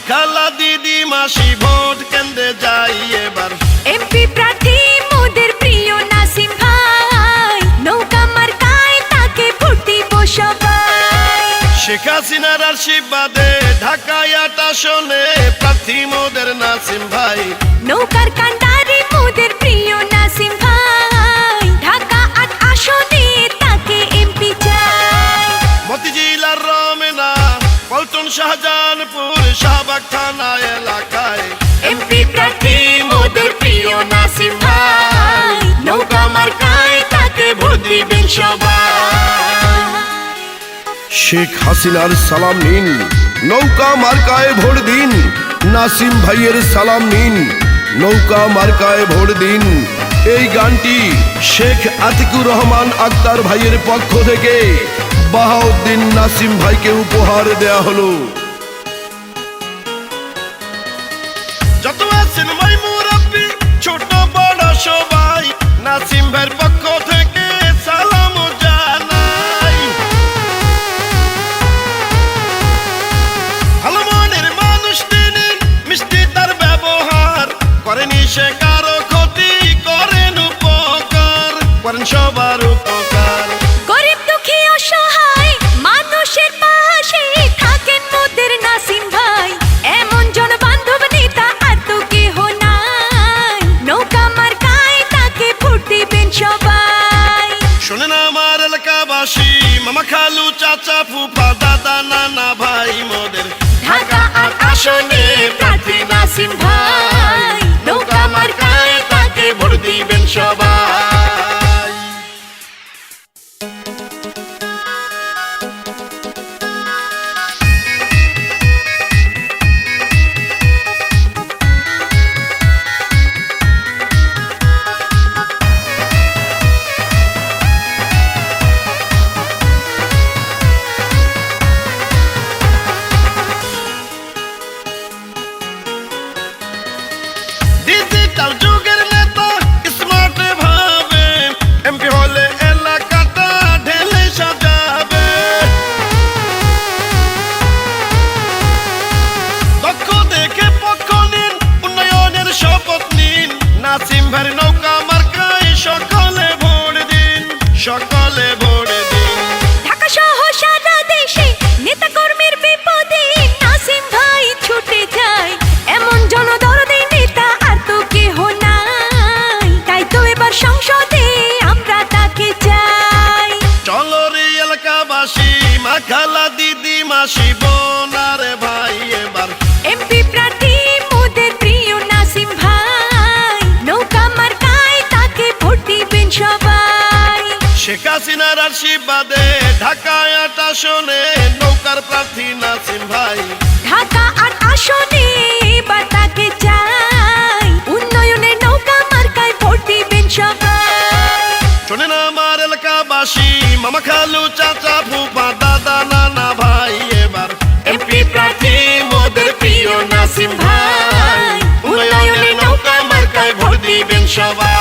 খালা দিদি মাসি ভোট কেন্দ্রে যাই এবার। এমপি প্রার্থী মোদের প্রিয় নাসিম ভাই, নৌকা মার্কায় তাকে ভোট দিব সবাই। শেখ হাসিনার আশীর্বাদে ঢাকায় ৮ আসনে প্রার্থী মোদের নাসিম ভাই। নৌকার কান্ডারি মোদের প্রিয় নাসিম ভাই, ঢাকা ৮ আসনে তাকে এমপি চাই। মতিঝিলার রমনা, পল্টন, শাহজাহানপুর, শাহবাগ থানা এলাকায় এমপি প্রার্থী মোদের প্রিয় নাসিম ভাই, নৌকা মার্কায় তাকে ভোট দিবেন সবাই। শেখ হাসিনার সালাম নিন, নৌকা মার্কায় ভোট দিন। নাসিম ভাইয়ের সালাম নিন, নৌকা মার্কায় ভোট দিন। এই গানটি শেখ আতিকুর রহমান আক্তার ভাইয়ের পক্ষ থেকে বাহাউদ্দিন নাসিম ভাইকে উপহার দেয়া হলো। যত আছেন ভাই মুরব্বি, ছোট বড় সবাই, নাসিম ভাইয়ের পক্ষ থেকে সালাম জানাই। ভালো মনের মানুষ তিনি, মিষ্টি তার ব্যবহার, করেনি সে কারো ক্ষতি, করেন উপকার, করেন সবার উপকার। গরিব দুঃখী অসহায় মানুষের পাশে থাকেন মোদের নাসিম ভাই, এমন জনবান্ধব নেতা আর তো কেহ নাই। নৌকা মার্কায় তাকে ভোট দিবেন সবাই। শোনেন আমার এলাকাবাসী, মামা খালু চাচা ফুফা দাদা নানা ভাই মোদের ঢাকা ৮ আসনে প্রার্থী নাসিম ভাই, নৌকা মার্কায় তাকে ভোট দিবেন সবাই। ডিজিটাল যুগের নেতা, স্মার্ট ভাবে এমপি হলে এলাকাটা ঢেলে সাজাবে। দক্ষ দেখে পক্ষ নিন, উন্নয়নের শপথ নিন। নাসিম ভাইয়ের নৌকা মার্কায় সকলে ভোট দিন, সকলে ভোট দিন। ঢাকা সহ সারা দেশে নেতা কর্মীর বিপদে নাসিম ভাই ছুটে যায়, এমন জনদরদি নেতা আর তো কেহ নাই। তাই তো এবার সংসদে আমরা তাকে চাই। চলো রে এলাকাবাসী, মা খালা দিদি মাসি বোন আর ভাই এবার। এমপি প্রার্থী মোদের প্রিয় নাসিম ভাই, নৌকা মার্কায় তাকে ভোট দিবেন সবাই। শেখ হাসিনার আশীর্বাদে ঢাকায় ৮ আসনে নৌকার প্রার্থী নাসিম ভাই। ঢাকা ৮ আসনে এবার তাকে চাই, উন্নয়নের নৌকা মার্কায় ভোট দিবেন সবাই। শোনেন আমার এলাকাবাসী, মামা খালু চাচা ফুফা দাদা নানা ভাই এবার। এমপি প্রার্থী মোদের প্রিয় নাসিম ভাই, উন্নয়নের নৌকা মার্কায় ভোট দিবেন সবাই।